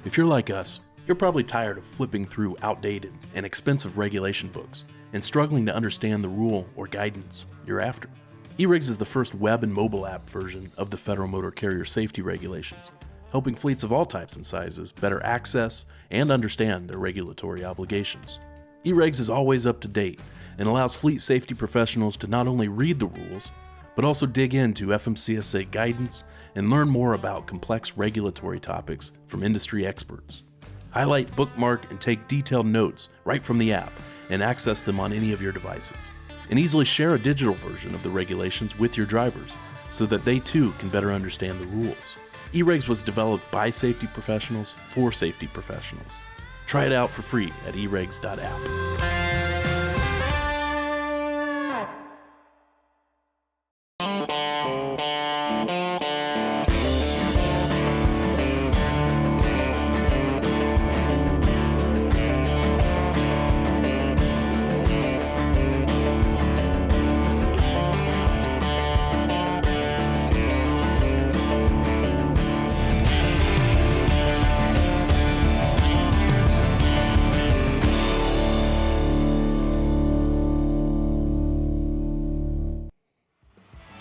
If you're like us, you're probably tired of flipping through outdated and expensive regulation books and struggling to understand the rule or guidance you're after. eRigs is the first web and mobile app version of the Federal Motor Carrier Safety Regulations, helping fleets of all types and sizes better access and understand their regulatory obligations. eRigs is always up to date and allows fleet safety professionals to not only read the rules, but also dig into FMCSA guidance and learn more about complex regulatory topics from industry experts. Highlight, bookmark, and take detailed notes right from the app and access them on any of your devices. And easily share a digital version of the regulations with your drivers so that they too can better understand the rules. eRigs was developed by safety professionals for safety professionals. Try it out for free at erigs.app.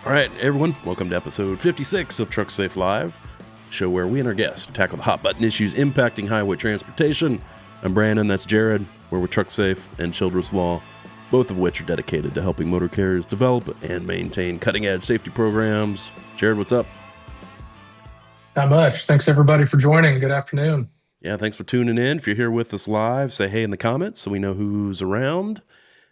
All right, everyone, welcome to episode 56 of Trucksafe Live, show where we and our guests tackle the hot button issues impacting highway transportation. I'm Brandon, that's Jared. We're with Trucksafe and Childress Law, both of which are dedicated to helping motor carriers develop and maintain cutting-edge safety programs. Jared, what's up? Not much. Thanks, everybody, for joining. Good afternoon. Yeah, thanks for tuning in. If you're here with us live, say hey in the comments so we know who's around.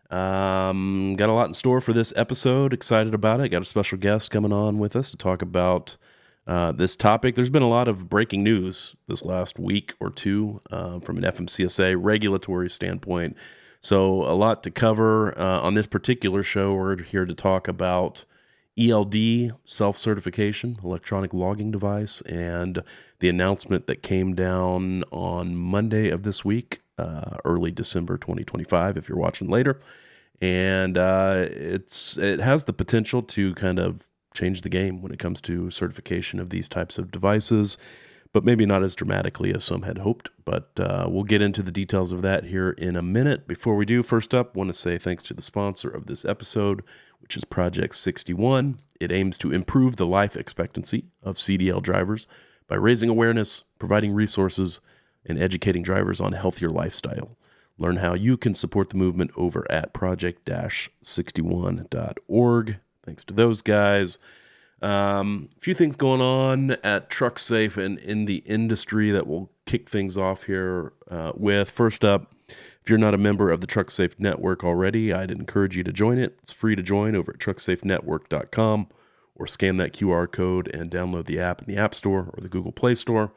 Got a lot in store for this episode. Excited about it. Got a special guest coming on with us to talk about this topic. There's been a lot of breaking news this last week or two from an FMCSA regulatory standpoint. So a lot to cover on this particular show. We're here to talk about ELD, self-certification, electronic logging device, and the announcement that came down on Monday of this week, early December 2025, if you're watching later. And it has the potential to kind of change the game when it comes to certification of these types of devices, but maybe not as dramatically as some had hoped. But we'll get into the details of that here in a minute. Before we do, first up, I want to say thanks to the sponsor of this episode, which is Project 61. It aims to improve the life expectancy of CDL drivers by raising awareness, providing resources, and educating drivers on a healthier lifestyle. Learn how you can support the movement over at project-61.org. Thanks to those guys. A few things going on at Trucksafe and in the industry that we'll kick things off here with. First up, if you're not a member of the Trucksafe Network already, I'd encourage you to join it. It's free to join over at trucksafenetwork.com, or scan that QR code and download the app in the App Store or the Google Play Store.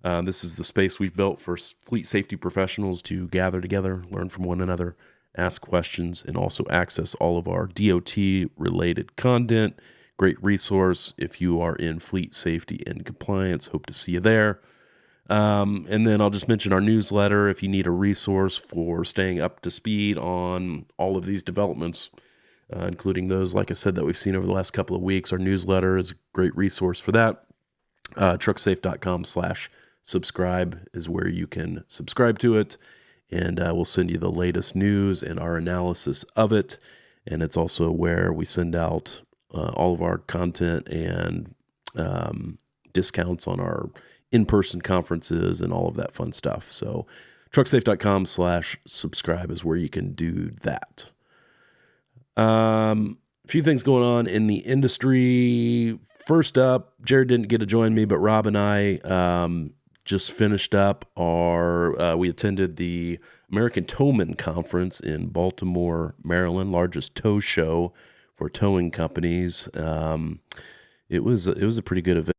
This is the space we've built for fleet safety professionals to gather together, learn from one another, ask questions, and also access all of our DOT-related content. Great resource if you are in fleet safety and compliance. Hope to see you there. And then I'll just mention our newsletter if you need a resource for staying up to speed on all of these developments, including those, like I said, that we've seen over the last couple of weeks. Our newsletter is a great resource for that. Trucksafe.com/subscribe is where you can subscribe to it, and we'll send you the latest news and our analysis of it. And it's also where we send out all of our content and discounts on our in-person conferences and all of that fun stuff. So trucksafe.com/subscribe is where you can do that. A few things going on in the industry. First up, Jared didn't get to join me, but Rob and I just finished up we attended the American Towman Conference in Baltimore, Maryland, largest tow show for towing companies. It was a pretty good event.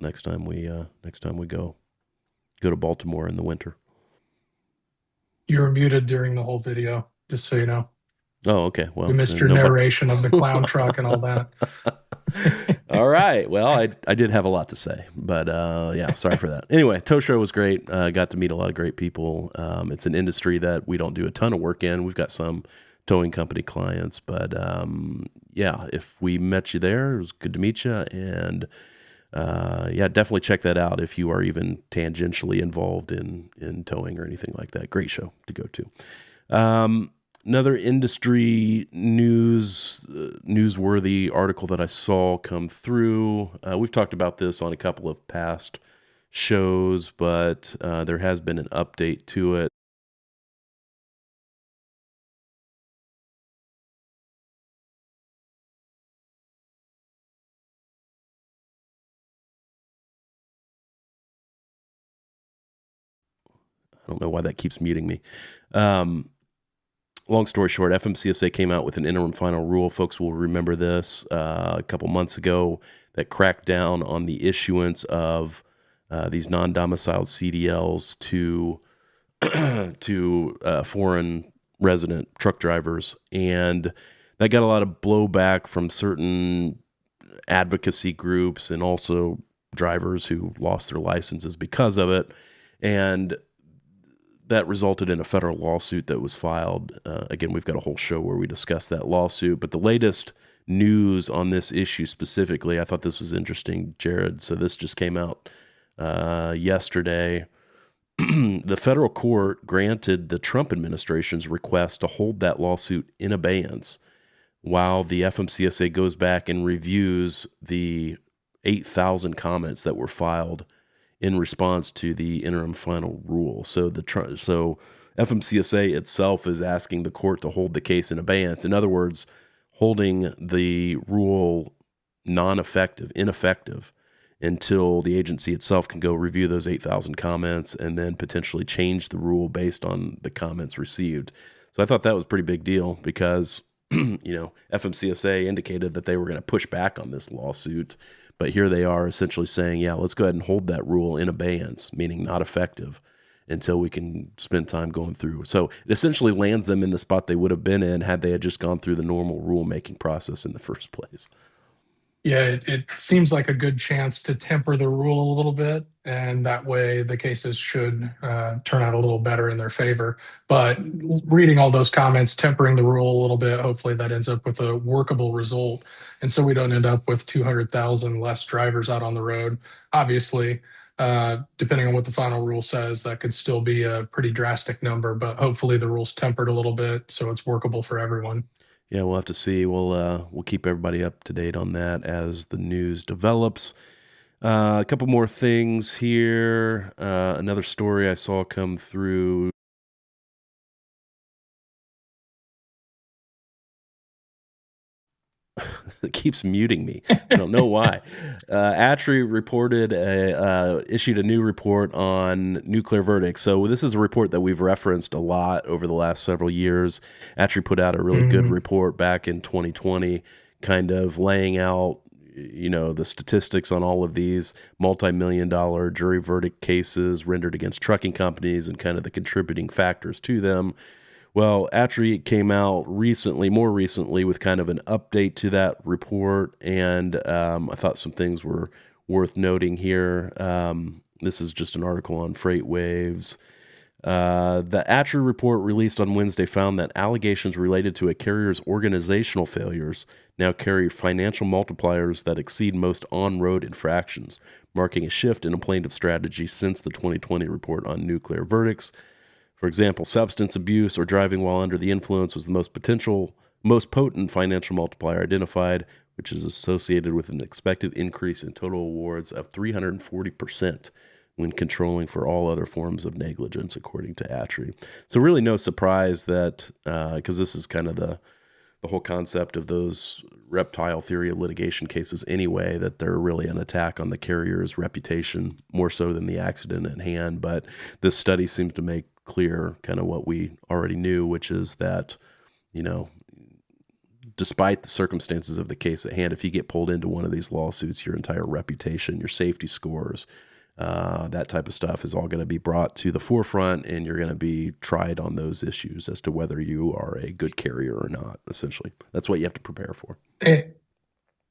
Next time we go. go to Baltimore in the winter. You were muted during the whole video, just so you know. Oh, okay. We Well, missed your nobody. narration of the clown truck and all that. All right. Well, I did have a lot to say, but yeah, sorry for that. Anyway, tow show was great. Got to meet a lot of great people. It's an industry that we don't do a ton of work in. We've got some towing company clients, but yeah, if we met you there, it was good to meet you. And yeah, definitely check that out if you are even tangentially involved in towing or anything like that. Great show to go to. Another industry newsworthy article that I saw come through. We've talked about this on a couple of past shows, but there has been an update to it. I don't know why that keeps muting me. Long story short, FMCSA came out with an interim final rule. Folks will remember this a couple months ago that cracked down on the issuance of these non-domiciled CDLs to foreign resident truck drivers, and that got a lot of blowback from certain advocacy groups and also drivers who lost their licenses because of it, and that resulted in a federal lawsuit that was filed. Again, we've got a whole show where we discuss that lawsuit, but the latest news on this issue specifically, I thought this was interesting, Jared. So this just came out yesterday. The federal court granted the Trump administration's request to hold that lawsuit in abeyance while the FMCSA goes back and reviews the 8,000 comments that were filed in response to the interim final rule. So FMCSA itself is asking the court to hold the case in abeyance. In other words, holding the rule ineffective, until the agency itself can go review those 8,000 comments and then potentially change the rule based on the comments received. So I thought that was a pretty big deal because, FMCSA indicated that they were going to push back on this lawsuit. But here they are essentially saying, yeah, let's go ahead and hold that rule in abeyance, meaning not effective, until we can spend time going through. So it essentially lands them in the spot they would have been in had they had just gone through the normal rulemaking process in the first place. Yeah, it seems like a good chance to temper the rule a little bit, and that way the cases should turn out a little better in their favor. But reading all those comments, tempering the rule a little bit, hopefully that ends up with a workable result. And so we don't end up with 200,000 less drivers out on the road. Obviously, depending on what the final rule says, that could still be a pretty drastic number, but hopefully the rule's tempered a little bit so it's workable for everyone. Yeah, we'll have to see. We'll keep everybody up to date on that as the news develops. A couple more things here. Another story I saw come through. It keeps muting me. I don't know why. ATRI issued a new report on nuclear verdicts. So this is a report that we've referenced a lot over the last several years. ATRI put out a really good report back in 2020, kind of laying out, the statistics on all of these multi-million-dollar jury verdict cases rendered against trucking companies and kind of the contributing factors to them. Well, ATRI came out more recently, with kind of an update to that report, and I thought some things were worth noting here. This is just an article on FreightWaves. The ATRI report released on Wednesday found that allegations related to a carrier's organizational failures now carry financial multipliers that exceed most on-road infractions, marking a shift in a plaintiff strategy since the 2020 report on nuclear verdicts. For example, substance abuse or driving while under the influence was the most potent financial multiplier identified, which is associated with an expected increase in total awards of 340% when controlling for all other forms of negligence, according to ATRI. So really no surprise that, because this is kind of the whole concept of those reptile theory of litigation cases anyway, that they're really an attack on the carrier's reputation more so than the accident at hand. But this study seems to make clear kind of what we already knew, which is that, despite the circumstances of the case at hand, if you get pulled into one of these lawsuits, your entire reputation, your safety scores, that type of stuff is all going to be brought to the forefront, and you're going to be tried on those issues as to whether you are a good carrier or not. Essentially, that's what you have to prepare for.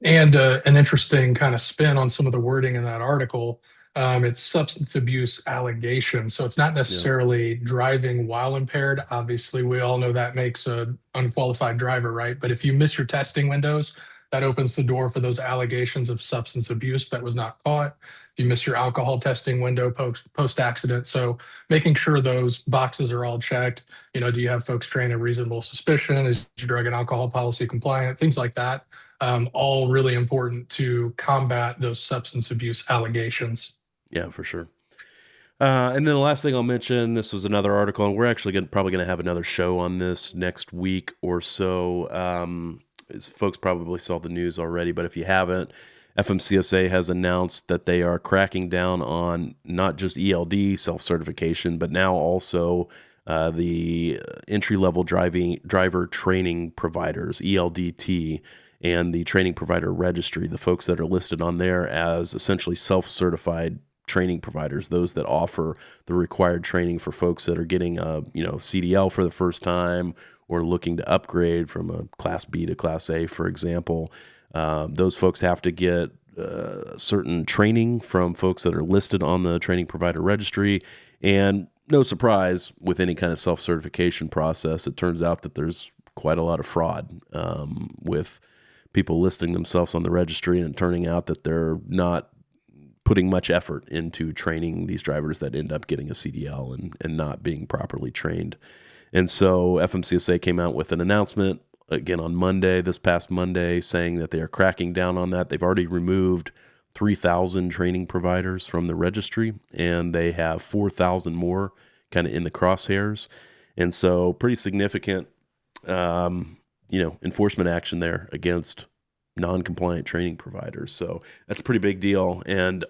And an interesting kind of spin on some of the wording in that article. It's substance abuse allegations. So it's not Yeah. necessarily driving while impaired. Obviously, we all know that makes an unqualified driver, right? But if you miss your testing windows, that opens the door for those allegations of substance abuse that was not caught. If you miss your alcohol testing window post accident. So making sure those boxes are all checked. Do you have folks trained at reasonable suspicion? Is your drug and alcohol policy compliant? Things like that. All really important to combat those substance abuse allegations. Yeah, for sure. And then the last thing I'll mention, this was another article, and we're actually probably going to have another show on this next week or so. Folks probably saw the news already, but if you haven't, FMCSA has announced that they are cracking down on not just ELD self-certification, but now also the entry-level driver training providers, ELDT, and the training provider registry, the folks that are listed on there as essentially self-certified training providers, those that offer the required training for folks that are getting a CDL for the first time or looking to upgrade from a Class B to Class A, for example. Those folks have to get certain training from folks that are listed on the training provider registry. And no surprise, with any kind of self-certification process, it turns out that there's quite a lot of fraud with people listing themselves on the registry and turning out that they're not putting much effort into training these drivers that end up getting a CDL and not being properly trained. And so FMCSA came out with an announcement again on Monday, this past Monday, saying that they are cracking down on that. They've already removed 3,000 training providers from the registry, and they have 4,000 more kind of in the crosshairs. And so pretty significant, enforcement action there against non-compliant training providers. So that's a pretty big deal. And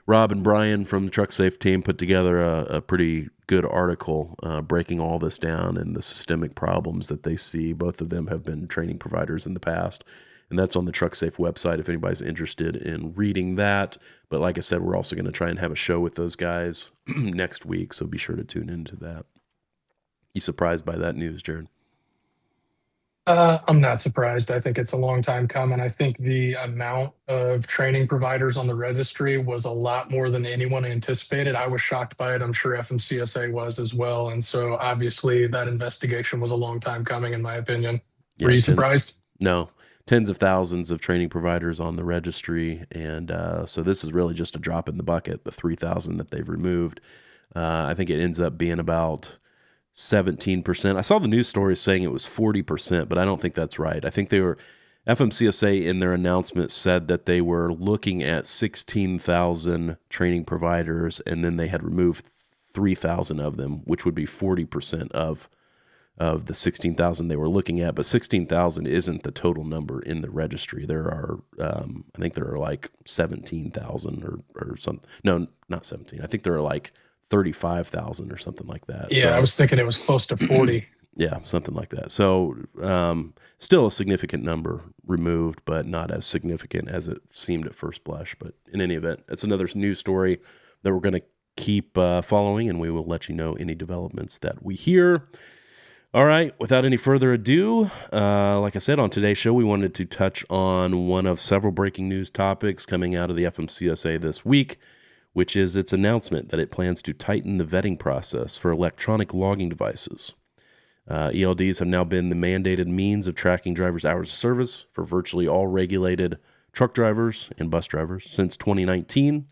Rob and Brian from the Trucksafe team put together a pretty good article breaking all this down and the systemic problems that they see. Both of them have been training providers in the past, and that's on the Trucksafe website if anybody's interested in reading that. But like I said, we're also going to try and have a show with those guys next week, so be sure to tune into that. You surprised by that news, Jared? I'm not surprised. I think it's a long time coming. I think the amount of training providers on the registry was a lot more than anyone anticipated. I was shocked by it. I'm sure FMCSA was as well. And so obviously that investigation was a long time coming, in my opinion. Were you surprised? No. Tens of thousands of training providers on the registry. And so this is really just a drop in the bucket, the 3,000 that they've removed. I think it ends up being about 17%. I saw the news stories saying it was 40%, but I don't think that's right. I think FMCSA in their announcement said that they were looking at 16,000 training providers, and then they had removed 3,000 of them, which would be 40% of the 16,000 they were looking at. But 16,000 isn't the total number in the registry. There are, I think there are like 17,000 or something. No, not 17. I think there are like 35,000 or something like that. Yeah, so, I was thinking it was close to 40. Yeah, something like that. So still a significant number removed, but not as significant as it seemed at first blush. But in any event, it's another news story that we're going to keep following, and we will let you know any developments that we hear. All right, without any further ado, like I said, on today's show, we wanted to touch on one of several breaking news topics coming out of the FMCSA this week, which is its announcement that it plans to tighten the vetting process for electronic logging devices. ELDs have now been the mandated means of tracking drivers' hours of service for virtually all regulated truck drivers and bus drivers since 2019.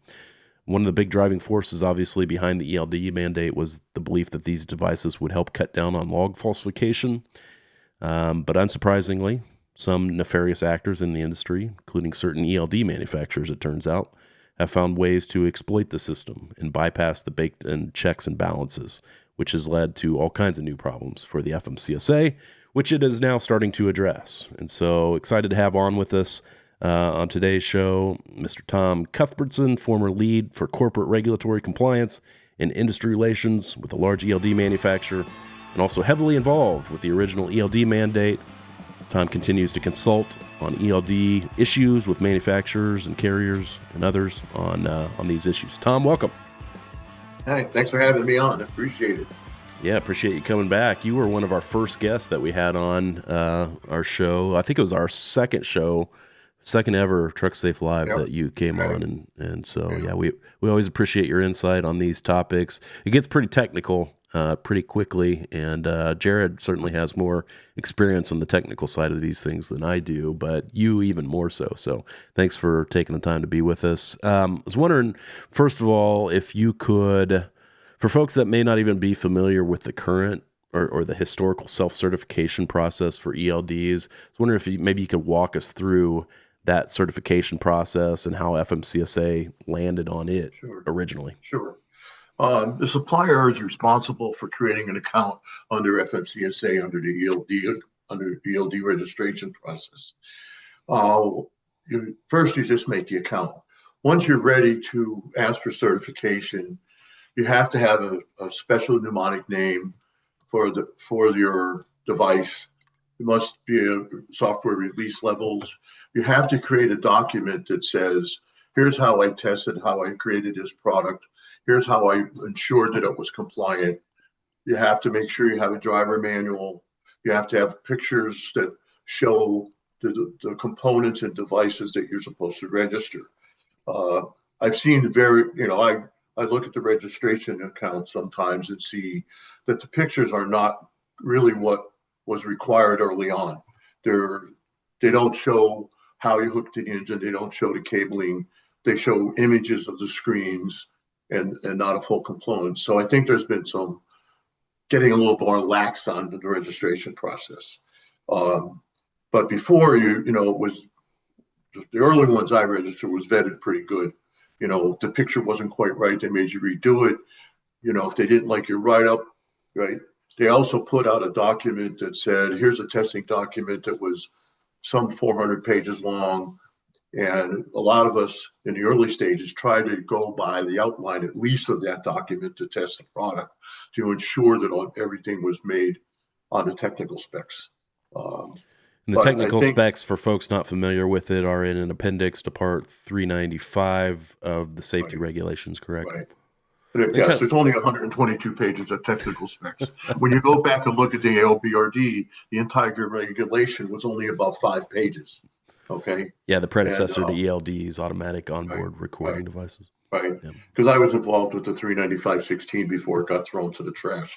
One of the big driving forces, obviously, behind the ELD mandate was the belief that these devices would help cut down on log falsification. But unsurprisingly, some nefarious actors in the industry, including certain ELD manufacturers, it turns out, have found ways to exploit the system and bypass the baked-in checks and balances, which has led to all kinds of new problems for the FMCSA, which it is now starting to address. And so excited to have on with us on today's show, Mr. Tom Cuthbertson, former lead for corporate regulatory compliance and industry relations with a large ELD manufacturer, and also heavily involved with the original ELD mandate. Tom continues to consult on ELD issues with manufacturers and carriers and others on these issues. Tom, welcome. Hey, thanks for having me on. I appreciate it. Yeah, appreciate you coming back. You were one of our first guests that we had on our show. I think it was our second ever Trucksafe Live that you came on. And so, we always appreciate your insight on these topics. It gets pretty technical pretty quickly, and Jared certainly has more experience on the technical side of these things than I do, but you even more so. So thanks for taking the time to be with us. I was wondering, first of all, if you could, for folks that may not even be familiar with the current or the historical self-certification process for ELDs, I was wondering if maybe you could walk us through that certification process and how FMCSA landed on it originally. Sure. The supplier is responsible for creating an account under FMCSA under the ELD registration process. First, you just make the account. Once you're ready to ask for certification, you have to have a special mnemonic name for your device. It must be a software release levels. You have to create a document that says, here's how I tested, how I created this product. Here's how I ensured that it was compliant. You have to make sure you have a driver manual. You have to have pictures that show the components and devices that you're supposed to register. I've seen I look at the registration account sometimes and see that the pictures are not really what was required early on. They don't show how you hook the engine. They don't show the cabling. They show images of the screens and not a full component. So I think there's been some getting a little more lax on the registration process. But before it was the early ones I registered was vetted pretty good. The picture wasn't quite right. They made you redo it. If they didn't like your write-up, right? They also put out a document that said, here's a testing document that was some 400 pages long. And a lot of us in the early stages try to go by the outline, at least of that document, to test the product to ensure that everything was made on the technical specs. And the technical specs, for folks not familiar with it, are in an appendix to Part 395 of the safety regulations, correct? Right. Yes, there's only 122 pages of technical specs. When you go back and look at the ALBRD, the entire regulation was only about 5 pages. Okay. Yeah, the predecessor to ELDs, automatic onboard recording devices. Right. Because I was involved with the 395-16 before it got thrown to the trash.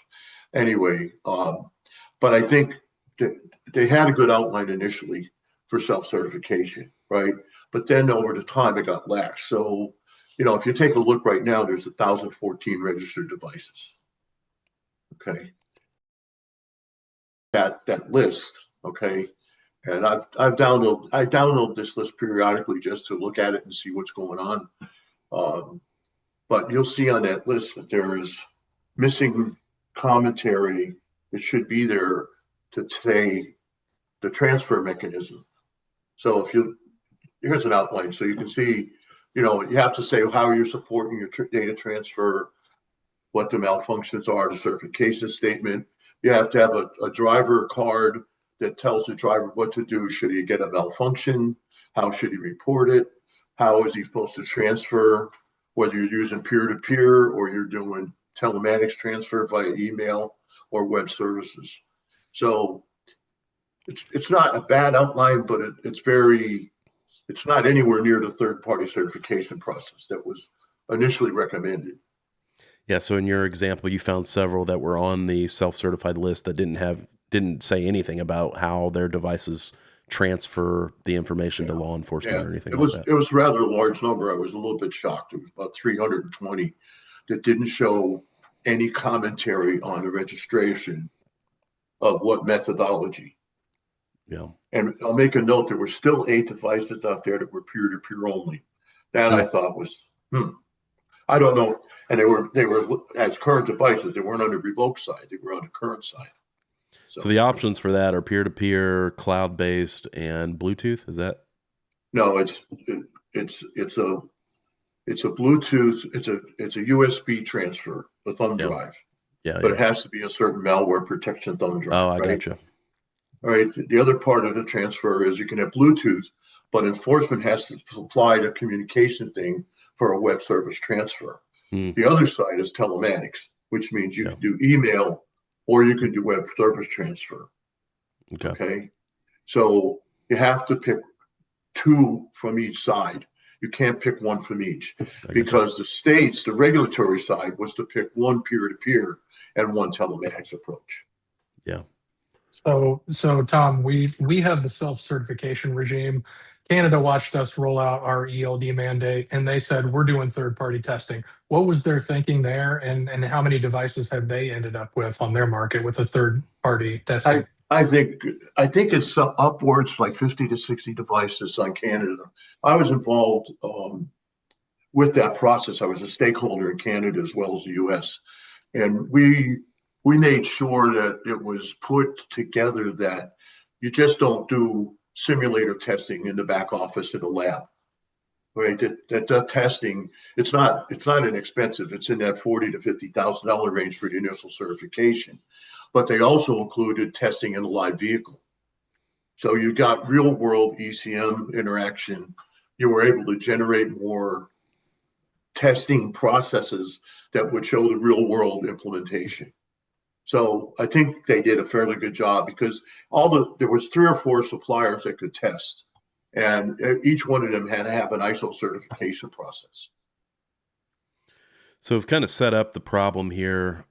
Anyway, but I think that they had a good outline initially for self-certification, right? But then over the time it got lax. So, if you take a look right now, there's 1,014 registered devices. Okay. That list, okay. And I download this list periodically just to look at it and see what's going on. But you'll see on that list that there is missing commentary. It should be there to say the transfer mechanism. So here's an outline. So you can see, you have to say how you're supporting your data transfer, what the malfunctions are, the certification statement. You have to have a driver card that tells the driver what to do. Should he get a malfunction? How should he report it? How is he supposed to transfer, whether you're using peer-to-peer or you're doing telematics transfer via email or web services. So it's not a bad outline, but it's not anywhere near the third-party certification process that was initially recommended. Yeah, so in your example, you found several that were on the self-certified list that didn't say anything about how their devices transfer the information to law enforcement or anything like that. It was rather a large number. I was a little bit shocked. It was about 320 that didn't show any commentary on the registration of what methodology. Yeah. And I'll make a note, there were still 8 devices out there that were peer-to-peer only. That I thought was, I don't know. And they were as current devices. They weren't on the revoked side. They were on the current side. So the options for that are peer-to-peer, cloud-based, and Bluetooth. Is that? No, it's a Bluetooth. It's a USB transfer, a thumb drive. Yeah. But it has to be a certain malware protection thumb drive. Oh, I gotcha. All right. The other part of the transfer is you can have Bluetooth, but enforcement has to supply the communication thing for a web service transfer. Mm, The other side is telematics, which means you yeah. can do email or you can do web service transfer. Okay. Okay. So you have to pick two from each side. You can't pick one from each because the regulatory side was to pick one peer-to-peer and one telematics approach. Yeah. So Tom, we have the self-certification regime. Canada watched us roll out our ELD mandate, and they said we're doing third-party testing. What was their thinking there, and how many devices have they ended up with on their market with the third-party testing? I think it's upwards like 50 to 60 devices on Canada. I was involved with that process. I was a stakeholder in Canada as well as the U.S. And we made sure that it was put together that you just don't do simulator testing in the back office at a lab, right? That testing, it's not inexpensive. It's in that $40,000 to $50,000 range for the initial certification, but they also included testing in a live vehicle. So you got real world ECM interaction. You were able to generate more testing processes that would show the real world implementation. So I think they did a fairly good job because there was 3 or 4 suppliers that could test, and each one of them had to have an ISO certification process. So we've kind of set up the problem here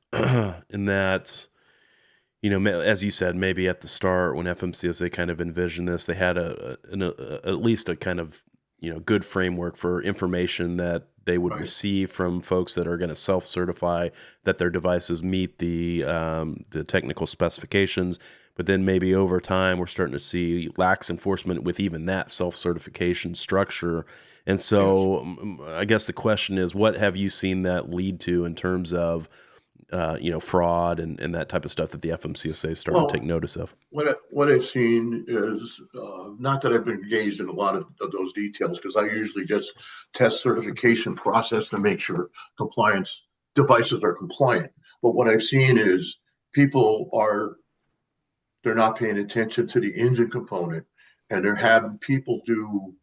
in that, as you said, maybe at the start when FMCSA kind of envisioned this, they had at least a kind of, good framework for information that they would receive from folks that are going to self-certify that their devices meet the technical specifications. But then maybe over time, we're starting to see lax enforcement with even that self-certification structure. And so I guess the question is, what have you seen that lead to in terms of fraud and that type of stuff that the FMCSA started to take notice of? What I've seen is not that I've been engaged in a lot of those details because I usually just test certification process to make sure compliance devices are compliant. But what I've seen is they're not paying attention to the engine component, and they're having people do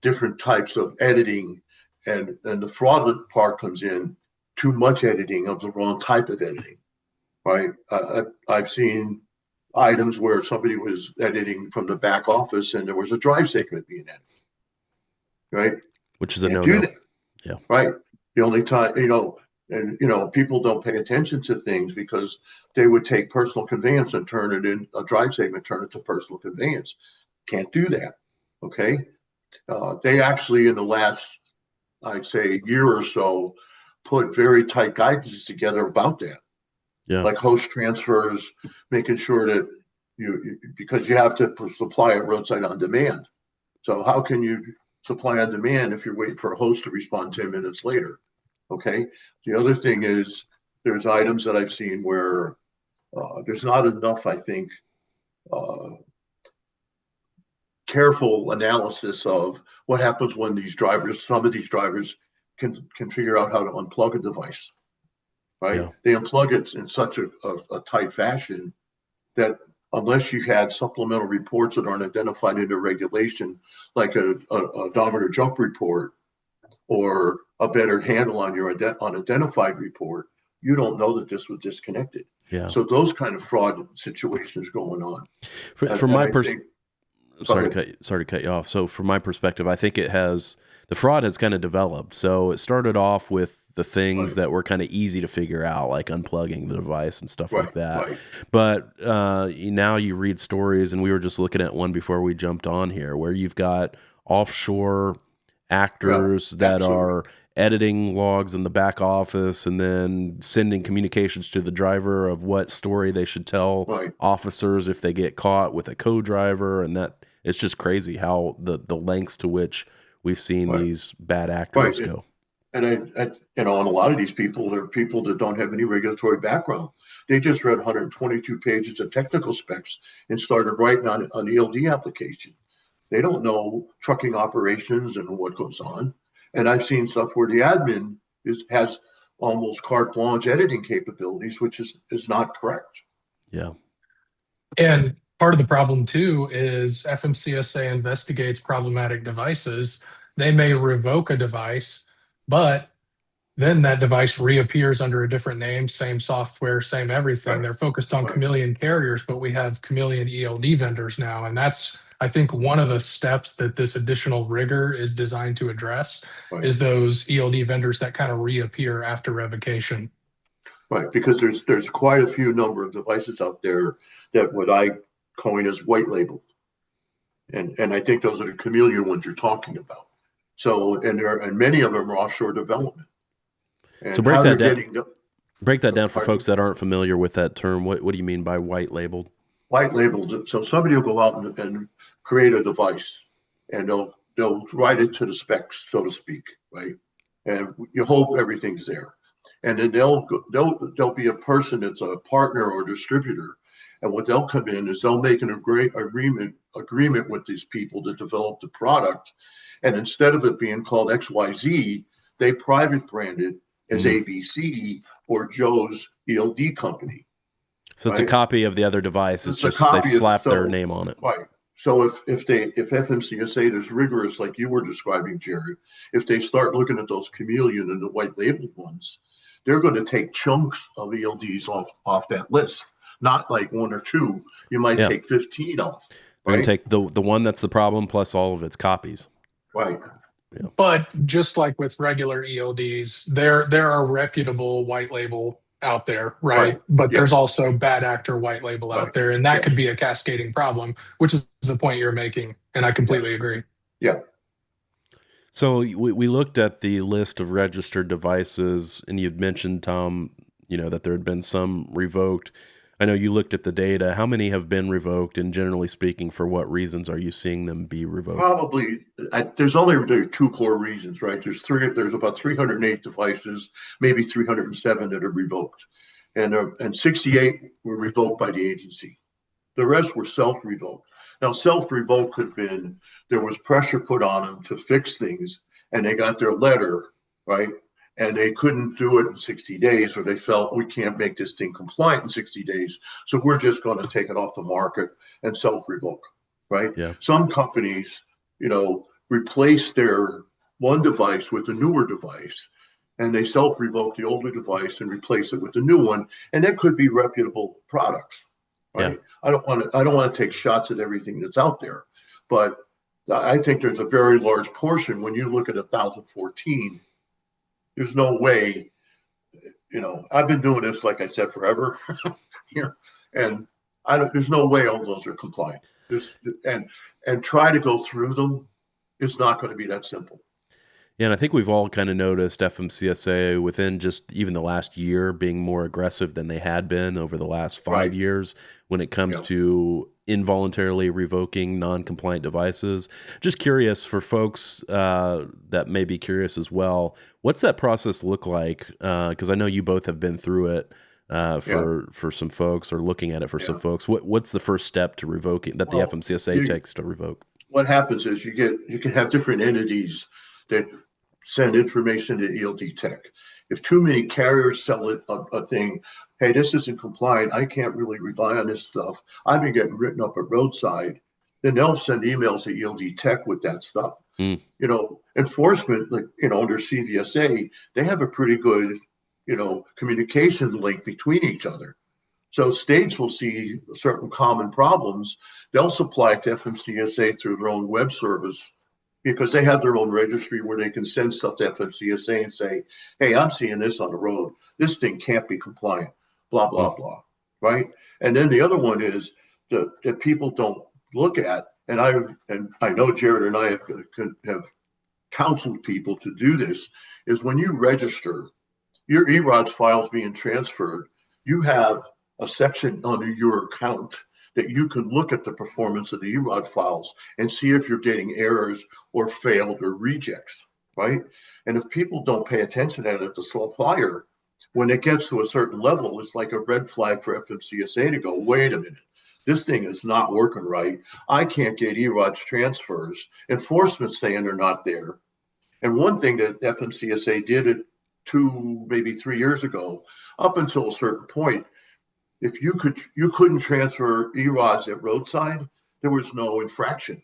different types of editing, and the fraudulent part comes in too much editing of the wrong type of editing, right? I've seen items where somebody was editing from the back office and there was a drive segment being edited, right? Which is a Can't no-no. do that, yeah. Right. The only time, people don't pay attention to things because they would take personal conveyance and turn it in a drive segment, turn it to personal conveyance. Can't do that. Okay. They actually, in the last, I'd say, year or so, put very tight guidances together about that. Yeah. Like host transfers, making sure that because you have to supply it roadside on demand. So how can you supply on demand if you're waiting for a host to respond 10 minutes later? Okay. The other thing is there's items that I've seen where there's not enough, I think, careful analysis of what happens when some of these drivers can figure out how to unplug a device, right? Yeah. They unplug it in such a tight fashion that unless you had supplemental reports that aren't identified in the regulation, like a odometer jump report or a better handle on your unidentified report, you don't know that this was disconnected. Yeah. So those kind of fraud situations going on. From my perspective, sorry to cut you off. So from my perspective, I think the fraud has kind of developed. So it started off with the things that were kind of easy to figure out, like unplugging the device and stuff like that. Right. But now you read stories, and we were just looking at one before we jumped on here, where you've got offshore actors that are editing logs in the back office and then sending communications to the driver of what story they should tell officers if they get caught with a co-driver. And that it's just crazy how the lengths to which we've seen these bad actors go. And and a lot of these people, they're people that don't have any regulatory background. They just read 122 pages of technical specs and started writing on an ELD application. They don't know trucking operations and what goes on. And I've seen stuff where the admin has almost carte blanche editing capabilities, which is not correct. Yeah. And Part of the problem too is FMCSA investigates problematic devices. They may revoke a device, but then that device reappears under a different name, same software, same everything. Right. They're focused on Right. chameleon carriers, but we have chameleon ELD vendors now. And that's, I think, one of the steps that this additional rigor is designed to address Right. is those ELD vendors that kind of reappear after revocation. Right, because there's quite a few number of devices out there that what I coin as white labeled. And I think those are the chameleon ones you're talking about. So, and many of them are offshore development. And So break how that they're down. getting Break that down for pardon? folks that aren't familiar with that term. What do you mean by white labeled? White labeled. So somebody will go out and create a device, and they'll write it to the specs, so to speak, right? And you hope everything's there. And then there'll be a person that's a partner or distributor, and what they'll come in is they'll make an agreement with these people to develop the product, and instead of it being called XYZ, they private brand it as ABC or Joe's ELD company. So it's a Right? copy of the other device. It's It's a just they've copy of slapped their so name on it. right. So if FMCSA is rigorous like you were describing, Jared, if they start looking at those chameleon and the white labeled ones, they're going to take chunks of ELDs off that list, not like one or two. You might Yeah. take 15 off. They're going Right. to take the one that's the problem plus all of its copies. Right. But just like with regular ELDs, there are reputable white label out there, right? Right. But there's Yes. also bad actor white label out Right. there, and that could Yes. be a cascading problem, which is the point you're making, and I completely Yes. agree. Yeah. So we looked at the list of registered devices, and you'd mentioned, Tom, that there had been some revoked. I know you looked at the data. How many have been revoked, and generally speaking, for what reasons are you seeing them be revoked? Probably, there's only two core reasons, right? There's about 308 devices, maybe 307 that are revoked, and 68 were revoked by the agency. The rest were self-revoked. Now, self-revoke could have been there was pressure put on them to fix things, and they got their letter, right? And they couldn't do it in 60 days, or they felt we can't make this thing compliant in 60 days, so we're just going to take it off the market and self-revoke, right? Yeah. Some companies, replace their one device with a newer device, and they self-revoke the older device and replace it with the new one, and that could be reputable products, right? Yeah. I don't want to take shots at everything that's out there, but I think there's a very large portion when you look at 1014. There's no way, I've been doing this, like I said, forever, and there's no way all those are compliant. And try to go through them. It's not going to be that simple. Yeah, and I think we've all kind of noticed FMCSA within just even the last year being more aggressive than they had been over the last 5 Right. years when it comes Yeah. to involuntarily revoking non-compliant devices. Just curious for folks that may be curious as well, what's that process look like? Because I know you both have been through it for some folks, or looking at it for some Yeah. folks. What's the first step to revoking that the Well, FMCSA takes to revoke? What happens is you can have different entities that send information to ELD Tech. If too many carriers sell a thing, hey, this isn't compliant, I can't really rely on this stuff, I've been getting written up at roadside, then they'll send emails to ELD Tech with that stuff. Mm. Enforcement, like, under CVSA, they have a pretty good, communication link between each other. So states will see certain common problems. They'll supply it to FMCSA through their own web service, because they have their own registry where they can send stuff to FMCSA and say, hey, I'm seeing this on the road. This thing can't be compliant, blah, blah, blah, right? And then the other one is that people don't look at, and I know Jared and I have counseled people to do this, is when you register, your ERODS files being transferred, you have a section under your account that you can look at the performance of the EROD files and see if you're getting errors or failed or rejects, right? And if people don't pay attention to it, the supplier, when it gets to a certain level, it's like a red flag for FMCSA to go, wait a minute, this thing is not working right. I can't get ERODS transfers. Enforcement saying they're not there. And one thing that FMCSA did 2, maybe 3 years ago, up until a certain point, if you couldn't transfer E-rods at roadside, there was no infraction.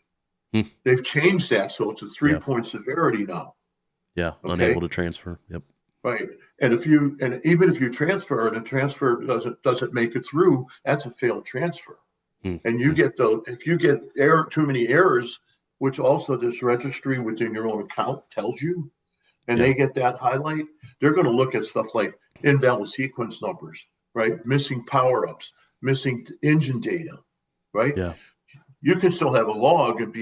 They've changed that, so it's a 3-point severity now. Yeah, okay? Unable to transfer. Yep. Right. And even if you transfer and the transfer doesn't make it through, that's a failed transfer. And you get if you get too many errors, which also this registry within your own account tells you, and they get that highlight, they're going to look at stuff like invalid sequence numbers, right? Missing power-ups, missing engine data, right? Yeah. You can still have a log and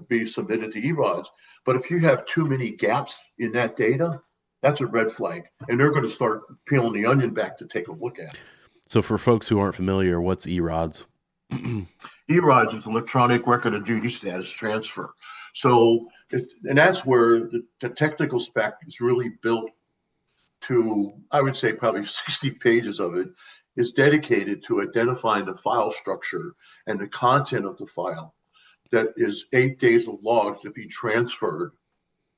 be submitted to E-rods, but if you have too many gaps in that data, that's a red flag, and they're going to start peeling the onion back to take a look at it. So for folks who aren't familiar, what's E-rods? E-rods is electronic record of duty status transfer. So, and that's where the technical spec is really built to, I would say probably 60 pages of it is dedicated to identifying the file structure and the content of the file that is 8 days of logs to be transferred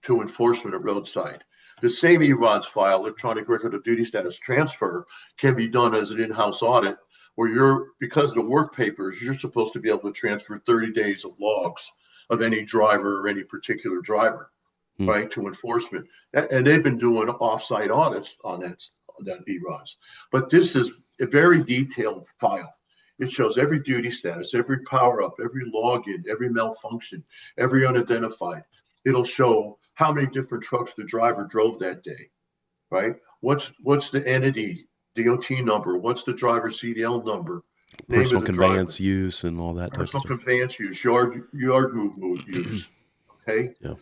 to enforcement at roadside. The same E-rods file, electronic record of duty status transfer, can be done as an in-house audit where because of the work papers, you're supposed to be able to transfer 30 days of logs of any driver or any particular driver, right, to enforcement. And they've been doing off-site audits on that E-rods. But this is a very detailed file. It shows every duty status, every power-up, every login, every malfunction, every unidentified. It'll show how many different trucks the driver drove that day, right? What's the entity DOT number? What's the driver CDL number? Personal conveyance use and all that. Personal conveyance use, yard movement use. Okay. Yeah.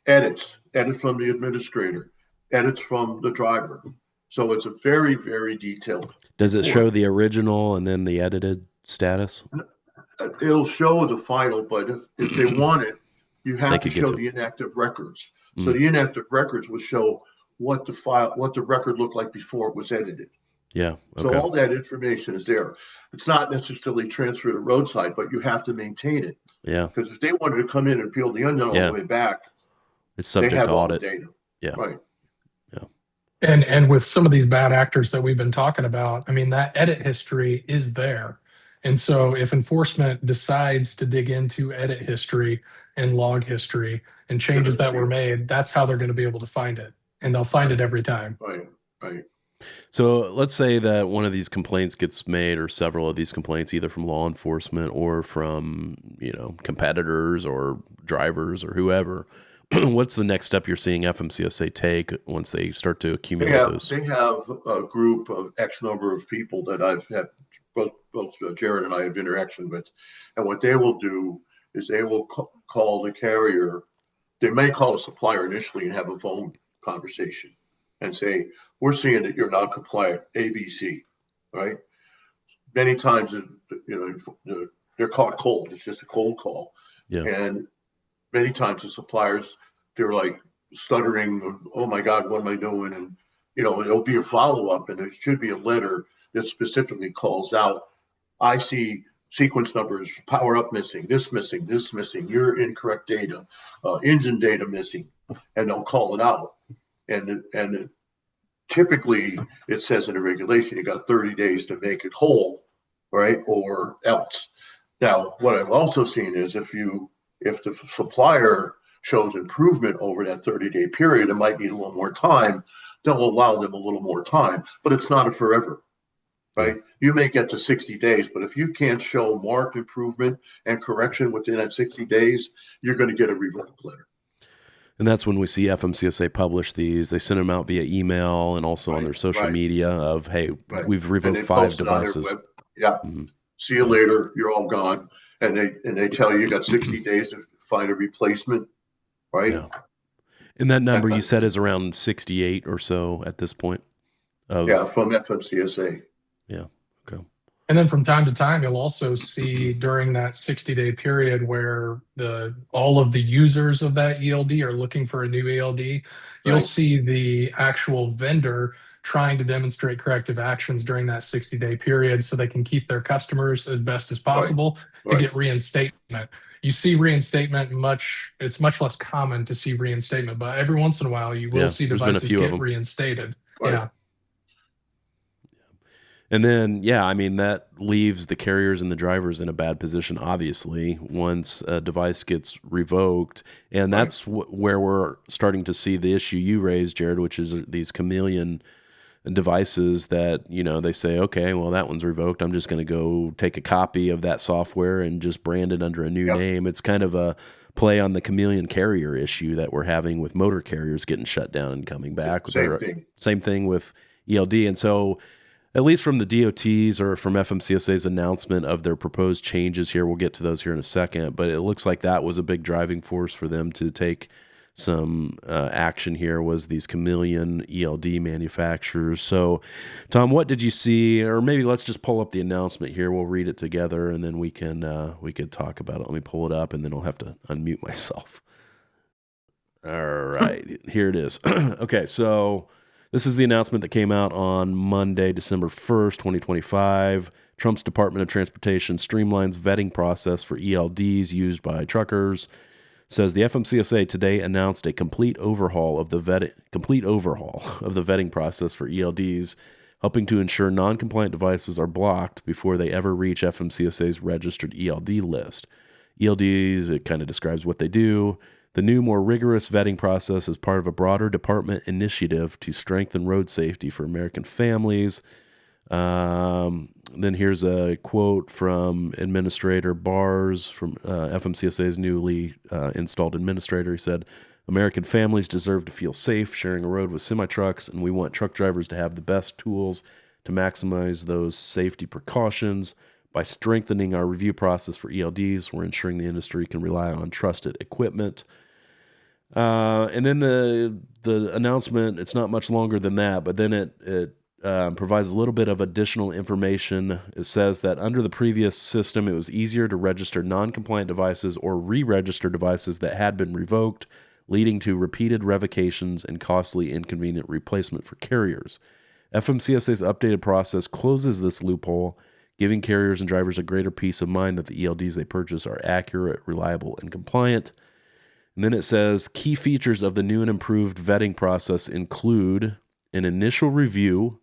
Edit from the administrator, edits from the driver. So it's a very, very detailed. Does it show the original and then the edited status? It'll show the final, but if they want it, you have to show the inactive records. So the inactive records will show what the record looked like before it was edited. Yeah. Okay. So all that information is there. It's not necessarily transferred to roadside, but you have to maintain it. Yeah. Because if they wanted to come in and peel the onion all the way back, it's subject they have to all audit. the data. Yeah. Right. Yeah. And with some of these bad actors that we've been talking about, I mean, that edit history is there. And so if enforcement decides to dig into edit history and log history and changes that were made, that's how they're going to be able to find it. And they'll find it every time. Right. Right. So let's say that one of these complaints gets made, or several of these complaints, either from law enforcement or from, competitors or drivers or whoever. What's the next step you're seeing FMCSA take once they start to accumulate those? They have a group of X number of people that I've had both Jared and I have interaction with. And what they will do is they will call the carrier. They may call a supplier initially and have a phone conversation and say, we're seeing that you're not compliant, ABC, right? Many times, they're caught cold. It's just a cold call. Yeah. And many times the suppliers, they're like stuttering, oh my God, what am I doing? And, it'll be a follow-up, and there should be a letter that specifically calls out, I see sequence numbers, power up missing, this missing, your incorrect data, engine data missing, and they'll call it out. And typically it says in the regulation, you got 30 days to make it whole, right? Or else. Now, what I've also seen is if the supplier shows improvement over that 30-day period, it might need a little more time. They'll allow them a little more time, but it's not a forever, right? You may get to 60 days, but if you can't show marked improvement and correction within that 60 days, you're going to get a revert letter. And that's when we see FMCSA publish these. They send them out via email and also on their social media of, hey, we've revoked 5 devices. Yeah. Mm-hmm. See you later. You're all gone. And they tell you got 60 days to find a replacement, right? Yeah. And that number you said is around 68 or so at this point? From FMCSA. Yeah. Okay. And then from time to time, you'll also see during that 60-day period where all of the users of that ELD are looking for a new ELD, you'll see the actual vendor trying to demonstrate corrective actions during that 60-day period so they can keep their customers as best as possible to get reinstatement. You see reinstatement it's much less common to see reinstatement, but every once in a while you will see devices get reinstated. Right. Yeah. And then, yeah, I mean, that leaves the carriers and the drivers in a bad position, obviously, once a device gets revoked. And Right. that's where we're starting to see the issue you raised, Jared, which is these chameleon devices that, they say, okay, well, that one's revoked. I'm just going to go take a copy of that software and just brand it under a new Yep. name. It's kind of a play on the chameleon carrier issue that we're having with motor carriers getting shut down and coming back. Same thing. Same thing with ELD. And so, at least from the DOT's or from FMCSA's announcement of their proposed changes here, we'll get to those here in a second, but it looks like that was a big driving force for them to take some action here, was these chameleon ELD manufacturers. So, Tom, what did you see? Or maybe let's just pull up the announcement here. We'll read it together, and then we could talk about it. Let me pull it up, and then I'll have to unmute myself. All right, here it is. Okay, so this is the announcement that came out on Monday, December 1st, 2025. Trump's Department of Transportation streamlines vetting process for ELDs used by truckers. Says the FMCSA today announced a complete overhaul of the vetting process for ELDs, helping to ensure non-compliant devices are blocked before they ever reach FMCSA's registered ELD list. ELDs, it kind of describes what they do. The new, more rigorous vetting process is part of a broader department initiative to strengthen road safety for American families. Then here's a quote from Administrator Bars, from FMCSA's newly installed administrator. He said, "American families deserve to feel safe sharing a road with semi-trucks, and we want truck drivers to have the best tools to maximize those safety precautions. By strengthening our review process for ELDs, we're ensuring the industry can rely on trusted equipment." And then the announcement, it's not much longer than that, but then it provides a little bit of additional information. It says that under the previous system, it was easier to register non-compliant devices or re-register devices that had been revoked, leading to repeated revocations and costly, inconvenient replacement for carriers. FMCSA's updated process closes this loophole, giving carriers and drivers a greater peace of mind that the ELDs they purchase are accurate, reliable, and compliant. And then it says key features of the new and improved vetting process include an initial review,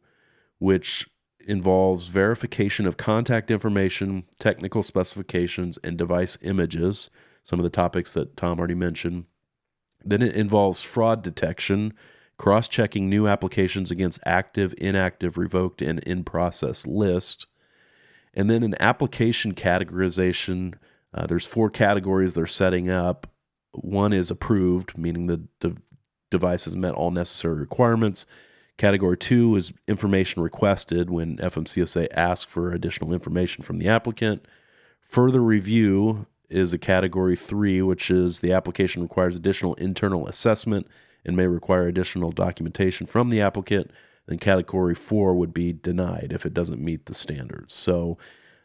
which involves verification of contact information, technical specifications, and device images, some of the topics that Tom already mentioned. Then it involves fraud detection, cross-checking new applications against active, inactive, revoked, and in-process lists. And then an application categorization. There's 4 categories they're setting up. One is approved, meaning the device has met all necessary requirements. Category 2 is information requested, when FMCSA asks for additional information from the applicant. Further review is a category 3, which is the application requires additional internal assessment and may require additional documentation from the applicant. And category 4 would be denied if it doesn't meet the standards. So,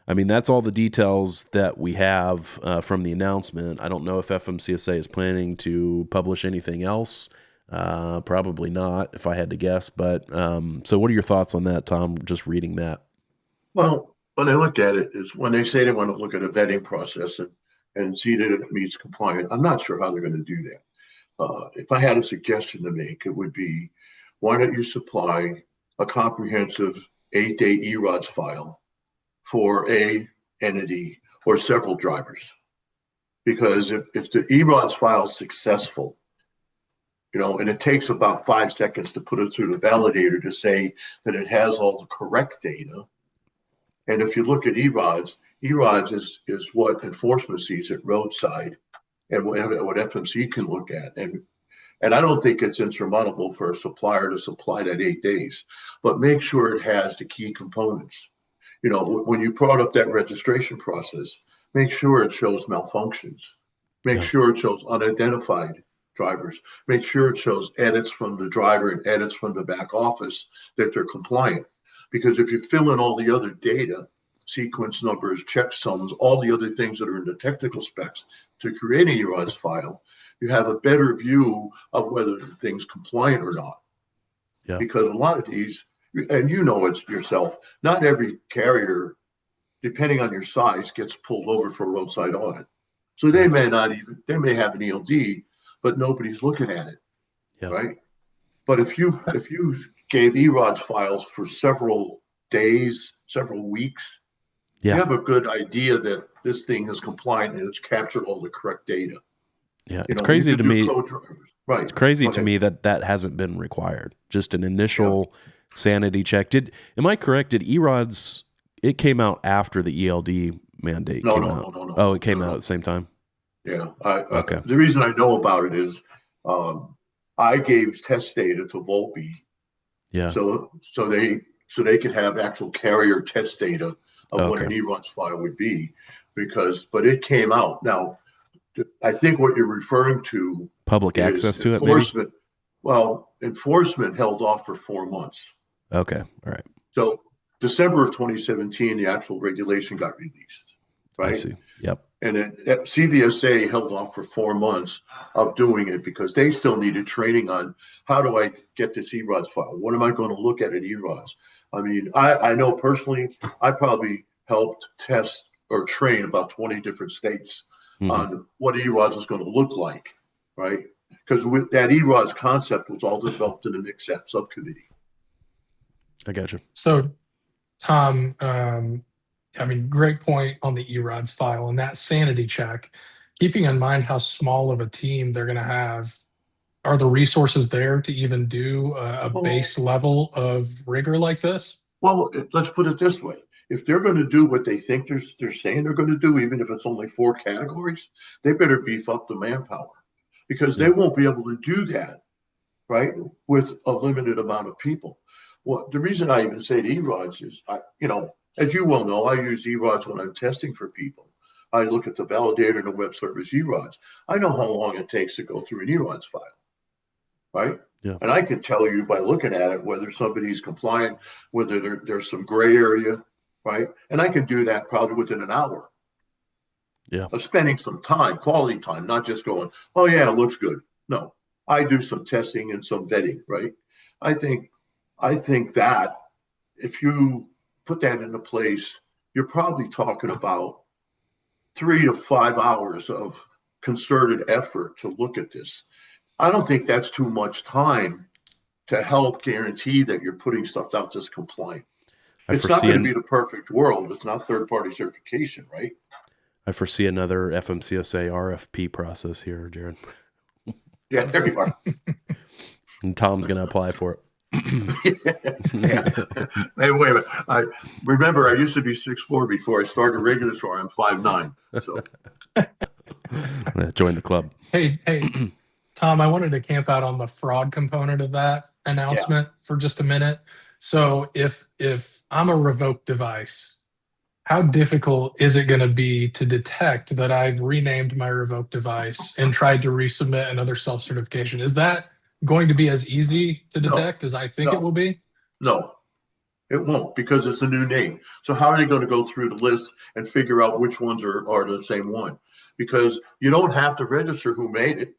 I mean, that's all the details that we have from the announcement. I don't know if FMCSA is planning to publish anything else. Probably not, if I had to guess. But so what are your thoughts on that, Tom, just reading that? Well, when I look at it, is when they say they want to look at a vetting process and see that it meets compliant, I'm not sure how they're going to do that. If I had a suggestion to make, it would be, why don't you supply a comprehensive 8-day ERODS file for a entity or several drivers? Because if the ERODS file is successful, and it takes about 5 seconds to put it through the validator to say that it has all the correct data. And if you look at ERODS is what enforcement sees at roadside and what FMC can look at. And I don't think it's insurmountable for a supplier to supply that 8 days, but make sure it has the key components. When you brought up that registration process, make sure it shows malfunctions. Make sure it shows unidentified drivers. Make sure it shows edits from the driver and edits from the back office that they're compliant. Because if you fill in all the other data, sequence numbers, checksums, all the other things that are in the technical specs to create a ERODS file, you have a better view of whether the thing's compliant or not. Yeah. Because a lot of these, and it's yourself, not every carrier, depending on your size, gets pulled over for a roadside audit. So they may have an ELD, but nobody's looking at it, right? But if you gave ERODS files for several days, several weeks, you have a good idea that this thing is compliant and it's captured all the correct data. Yeah, it's crazy to me. Right. It's crazy to me that hasn't been required. Just an initial sanity check. Am I correct? Did ERODS, it came out after the ELD mandate came out? No. Oh, it came out at the same time? Yeah. Okay. The reason I know about it is I gave test data to Volpe. Yeah. So they could have actual carrier test data of what an ERODS file would be, but it came out. Now, I think what you're referring to public access to enforcement. It, maybe? Well, enforcement held off for 4 months. Okay. All right. So December of 2017, the actual regulation got released. Right. I see. Yep. And then CVSA held off for 4 months of doing it because they still needed training on how do I get this ERODS file? What am I going to look at ERODS? I mean, I know personally, I probably helped test or train about 20 different states on what ERODS is going to look like, right? Because with that ERODS concept was all developed in the NICSAP subcommittee. I got you. So, Tom, I mean, great point on the ERODS file and that sanity check. Keeping in mind how small of a team they're going to have, are the resources there to even do a base level of rigor like this? Well, let's put it this way. If they're going to do what they think they're saying they're going to do, even if it's only 4 categories, they better beef up the manpower because they won't be able to do that, right, with a limited amount of people. Well, the reason I even say ERODS is, as you well know, I use ERODS when I'm testing for people. I look at the validator and the web service ERODS. I know how long it takes to go through an ERODS file, right? Yeah. And I can tell you by looking at it whether somebody's compliant, whether there's some gray area, right? And I can do that probably within an hour. Yeah. Of spending some time, quality time, not just going, oh yeah, it looks good. No, I do some testing and some vetting, right? I think that if you put that into place, you're probably talking about 3 to 5 hours of concerted effort to look at this. I don't think that's too much time to help guarantee that you're putting stuff out that's compliant. It's not going to be the perfect world. It's not third-party certification, right? I foresee another FMCSA RFP process here, Jared. Yeah, there you are. And Tom's going to apply for it. Hey, wait a minute. I remember I used to be 6'4" before I started regulatory. I'm 5'9". So join the club. Hey, Tom, I wanted to camp out on the fraud component of that announcement for just a minute. So if I'm a revoked device, how difficult is it going to be to detect that I've renamed my revoked device and tried to resubmit another self-certification? Is that going to be as easy to detect as I think it will be? No, it won't, because it's a new name. So how are they going to go through the list and figure out which ones are the same one? Because you don't have to register who made it.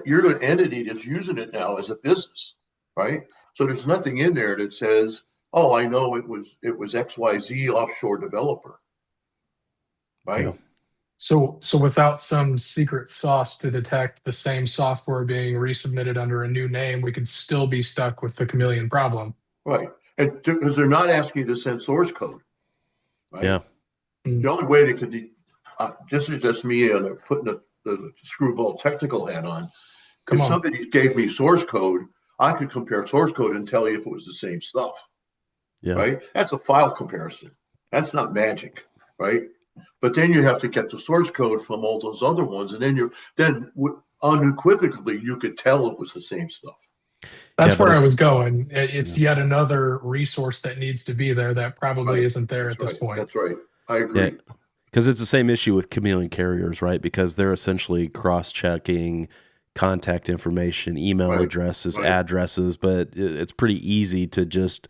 You're the entity that's using it now as a business, right? So there's nothing in there that says, oh, I know it was XYZ offshore developer, right? Yeah. So without some secret sauce to detect the same software being resubmitted under a new name, we could still be stuck with the chameleon problem. Right. And because they're not asking you to send source code, right? Yeah. The only way they could, this is just me putting the screwball technical hat on. If somebody gave me source code, I could compare source code and tell you if it was the same stuff. Yeah. Right? That's a file comparison. That's not magic, right? But then you have to get the source code from all those other ones, and then unequivocally you could tell it was the same stuff. That's where I was going. It's yet another resource that needs to be there that probably isn't there at this point. That's right. I agree. Yeah. Because it's the same issue with chameleon carriers, right? Because they're essentially cross-checking contact information, email addresses, addresses, but it's pretty easy to just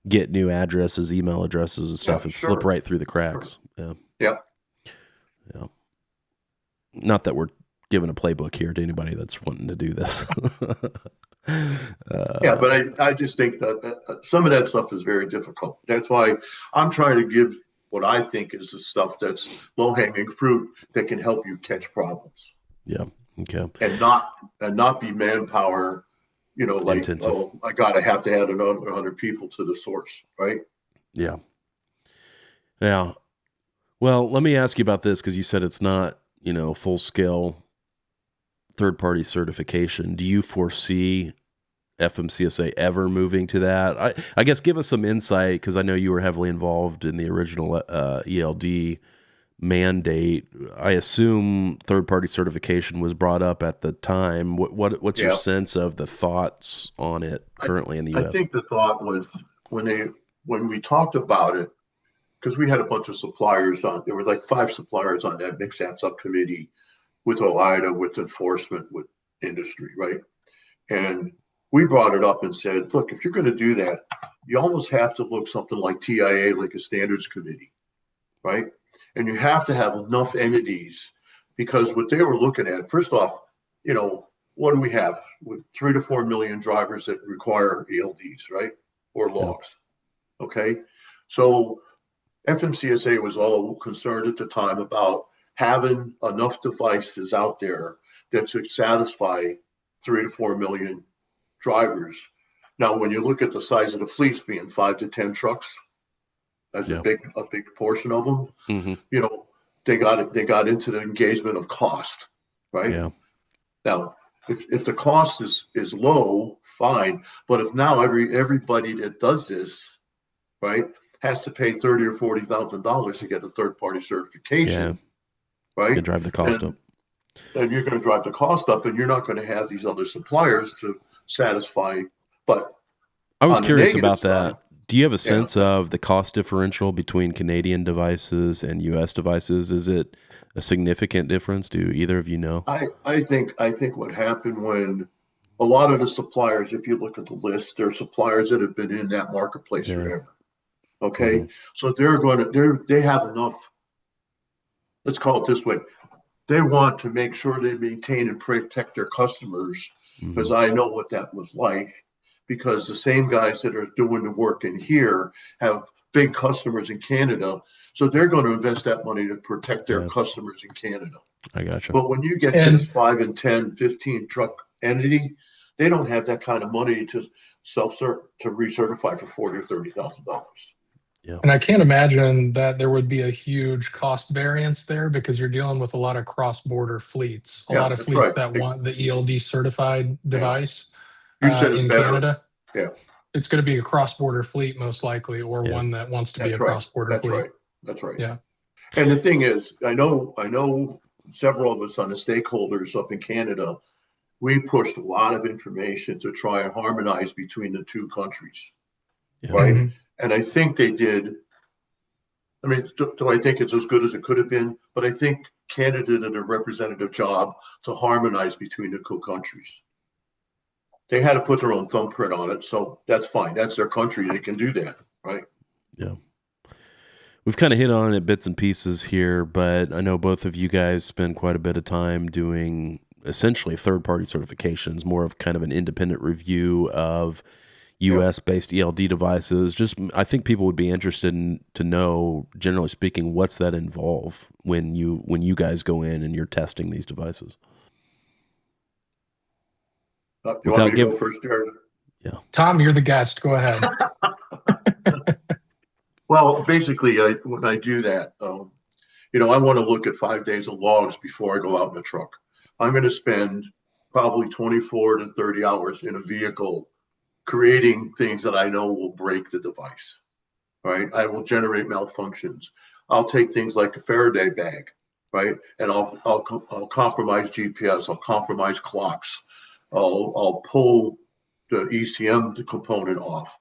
get new addresses, email addresses and stuff and slip right through the cracks. Yeah. Yeah. Not that we're giving a playbook here to anybody that's wanting to do this. But I just think that some of that stuff is very difficult. That's why I'm trying to give what I think is the stuff that's low-hanging fruit that can help you catch problems. Yeah. Okay. And not be manpower, like, intensive. oh, I have to add another 100 people to the source, right? Yeah. Yeah. Well, let me ask you about this because you said it's not, full scale third party certification. Do you foresee FMCSA ever moving to that? I guess give us some insight because I know you were heavily involved in the original ELD mandate. I assume third party certification was brought up at the time. What's your Yeah. sense of the thoughts on it currently in the I U.S.? think the thought was when we talked about it, because we had a bunch of suppliers on, there were like 5 suppliers on that MCSAP subcommittee with OIDA, with enforcement, with industry, right? And we brought it up and said, look, if you're going to do that, you almost have to look something like TIA, like a standards committee, right? And you have to have enough entities because what they were looking at, first off, what do we have? With 3 to 4 million drivers that require ELDs, right? Or logs. Okay. So FMCSA was all concerned at the time about having enough devices out there that should satisfy 3 to 4 million drivers. Now, when you look at the size of the fleets being 5 to 10 trucks, as a big portion of them, Mm-hmm. they got into the engagement of cost, right? Yeah. Now, if the cost is low, fine. But if now everybody that does this, right, has to pay $30,000 or $40,000 to get a third party certification, right? You drive the cost up. And you're going to drive the cost up, and you're not going to have these other suppliers to satisfy. But I was curious about that. Side, do you have a sense of the cost differential between Canadian devices and U.S. devices? Is it a significant difference? Do either of you know? I think what happened when a lot of the suppliers, if you look at the list, they're suppliers that have been in that marketplace forever. Okay, so they have enough. Let's call it this way: they want to make sure they maintain and protect their customers, because I know what that was like. Because the same guys that are doing the work in here have big customers in Canada, so they're going to invest that money to protect their customers in Canada. I gotcha. But when you get to the 5 and 10, 15 truck entity, they don't have that kind of money to recertify for $40,000 or $30,000. Yeah. And I can't imagine that there would be a huge cost variance there because you're dealing with a lot of cross-border fleets, a lot of fleets that want the ELD certified device in Canada. Yeah. It's going to be a cross-border fleet most likely, or one that wants to be a cross-border fleet. That's right. Yeah. And the thing is, I know several of us on the stakeholders up in Canada, we pushed a lot of information to try and harmonize between the two countries, right? Mm-hmm. And I think they did. I mean, do I think it's as good as it could have been? But I think Canada did a representative job to harmonize between the two countries. They had to put their own thumbprint on it, so that's fine. That's their country. They can do that, right? Yeah. We've kind of hit on it bits and pieces here, but I know both of you guys spend quite a bit of time doing essentially third-party certifications, more of kind of an independent review of U.S.-based ELD devices. Just, I think people would be interested to know, generally speaking, what's that involve when you guys go in and you're testing these devices. You want me to go first, Jared? Yeah. Tom, you're the guest. Go ahead. Well, basically, when I do that, I want to look at 5 days of logs before I go out in the truck. I'm going to spend probably 24 to 30 hours in a vehicle creating things that I know will break the device, right? I will generate malfunctions. I'll take things like a Faraday bag, right? And I'll compromise GPS. I'll compromise clocks. I'll pull the ECM component off.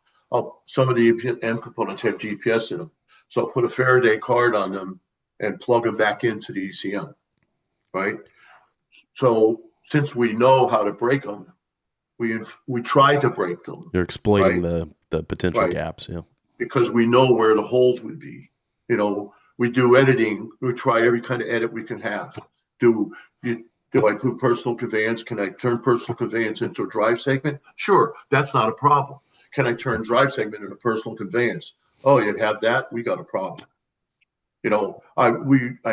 Some of the ECM components have GPS in them. So I'll put a Faraday card on them and plug them back into the ECM, right? So since we know how to break them, we try to break them. You're exploiting the potential gaps, yeah. Because we know where the holes would be. We do editing. We try every kind of edit we can have. Do I do personal conveyance? Can I turn personal conveyance into a drive segment? Sure, that's not a problem. Can I turn drive segment into personal conveyance? Oh, you have that? We got a problem. I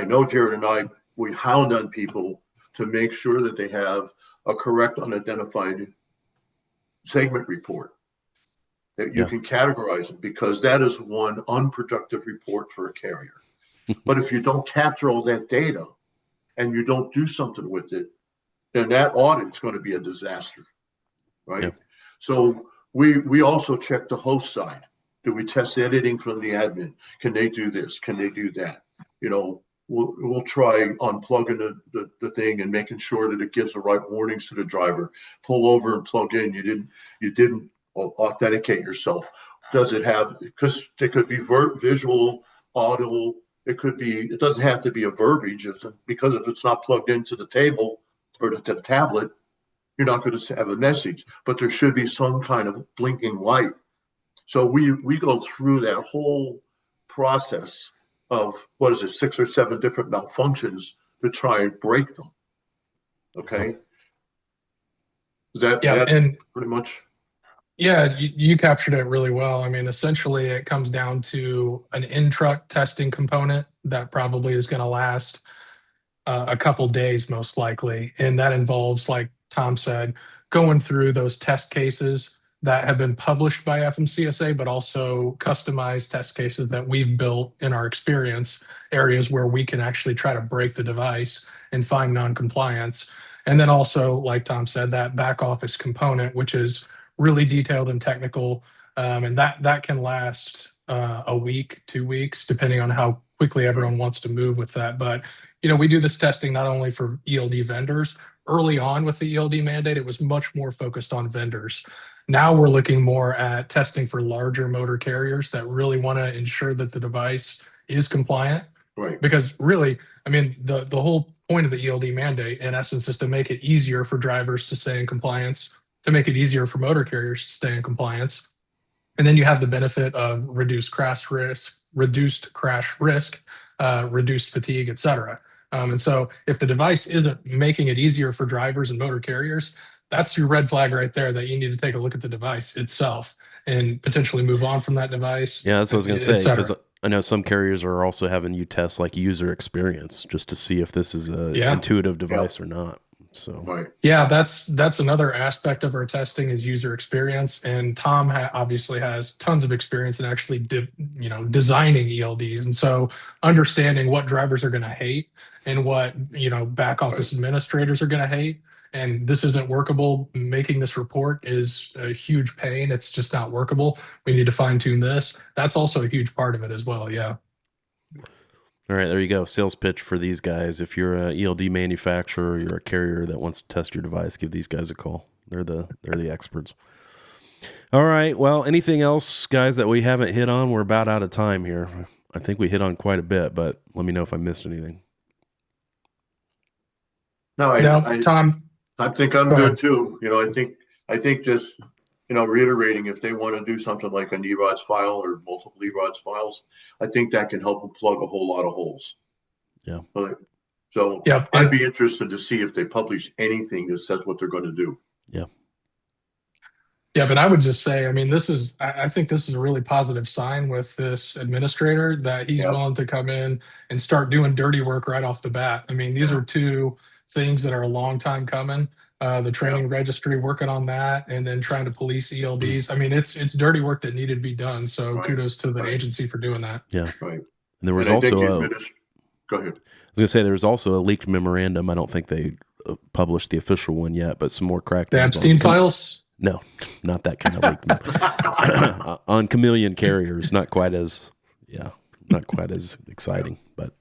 know Jared and we hound on people to make sure that they have a correct unidentified segment report. You can categorize them because that is one unproductive report for a carrier. But if you don't capture all that data and you don't do something with it, then that audit is going to be a disaster, right? Yeah. So we also check the host side. Do we test editing from the admin? Can they do this? Can they do that? We'll try unplugging the thing and making sure that it gives the right warnings to the driver. Pull over and plug in. You didn't authenticate yourself. Does it have? Because they could be visual, audio. It doesn't have to be a verbiage, because if it's not plugged into the table or to the tablet, you're not going to have a message. But there should be some kind of blinking light. So we go through that whole process of 6 or 7 different malfunctions to try and break them. Okay. Is that and pretty much? Yeah, you captured it really well. I mean, essentially, it comes down to an in-truck testing component that probably is going to last a couple days, most likely. And that involves, like Tom said, going through those test cases that have been published by FMCSA, but also customized test cases that we've built in our experience, areas where we can actually try to break the device and find non-compliance. And then also, like Tom said, that back office component, which is really detailed and technical, and that can last a week, 2 weeks, depending on how quickly everyone wants to move with that. But we do this testing not only for ELD vendors. Early on with the ELD mandate, it was much more focused on vendors. Now we're looking more at testing for larger motor carriers that really want to ensure that the device is compliant. Right. Because really, I mean, the whole point of the ELD mandate, in essence, is to make it easier for drivers to stay in compliance, to make it easier for motor carriers to stay in compliance. And then you have the benefit of reduced crash risk, reduced fatigue, et cetera. And so if the device isn't making it easier for drivers and motor carriers, that's your red flag right there that you need to take a look at the device itself and potentially move on from that device. Yeah, that's what I was going to say, because I know some carriers are also having you test like user experience just to see if this is a intuitive device or not. So yeah, that's another aspect of our testing is user experience. And Tom obviously has tons of experience in actually designing ELDs, and so understanding what drivers are going to hate and what back office administrators are going to hate. And this isn't workable. Making this report is a huge pain. It's just not workable. We need to fine tune this. That's also a huge part of it as well. Yeah. All right, there you go. Sales pitch for these guys. If you're a ELD manufacturer, you're a carrier that wants to test your device, give these guys a call. They're the experts. All right. Well, anything else, guys, that we haven't hit on? We're about out of time here. I think we hit on quite a bit, but let me know if I missed anything. No, Tom. I think I'm good too. I think just reiterating, if they want to do something like an ERODS file or multiple ERODS files, I think that can help them plug a whole lot of holes. Yeah. So I'd be interested to see if they publish anything that says what they're going to do. Yeah. Yeah, but I would just say, I mean, I think this is a really positive sign with this administrator that he's willing to come in and start doing dirty work right off the bat. I mean, these are two things that are a long time coming. The training registry, working on that, and then trying to police ELDs. I mean, it's dirty work that needed to be done. So kudos to the agency for doing that. Yeah. Right. And there was also go ahead. I was going to say there was also a leaked memorandum. I don't think they published the official one yet, but some more crackdowns. The Epstein files? No, not that kind of leak. On chameleon carriers, not quite as exciting. But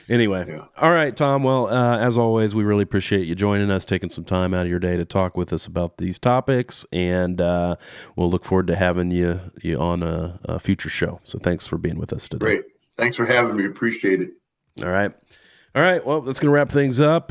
anyway, all right, Tom. Well, as always, we really appreciate you joining us, taking some time out of your day to talk with us about these topics, and we'll look forward to having you on a future show. So thanks for being with us today. Great. Thanks for having me. Appreciate it. All right. Well, that's going to wrap things up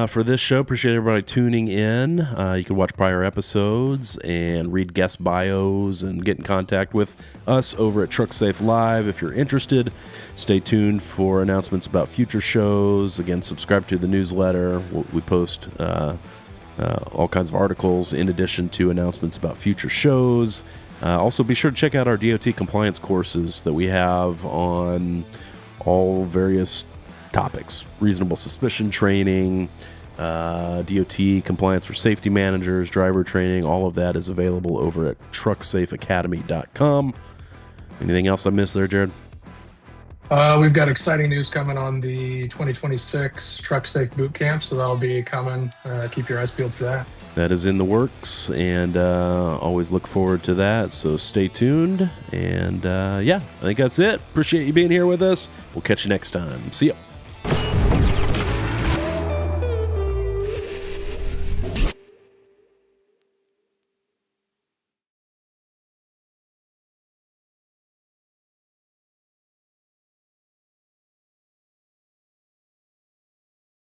for this show. Appreciate everybody tuning in. You can watch prior episodes and read guest bios and get in contact with us over at Trucksafe Live. If you're interested, stay tuned for announcements about future shows. Again, subscribe to the newsletter. We post all kinds of articles in addition to announcements about future shows. Also, be sure to check out our DOT compliance courses that we have on all various topics: reasonable suspicion training, DOT compliance for safety managers, driver training, all of that is available over at trucksafeacademy.com. Anything else I missed there, Jared? We've got exciting news coming on the 2026 Trucksafe Boot Camp, so that'll be coming. Keep your eyes peeled for that. That is in the works, and always look forward to that, so stay tuned. And yeah, I think that's it. Appreciate you being here with us. We'll catch you next time. See ya.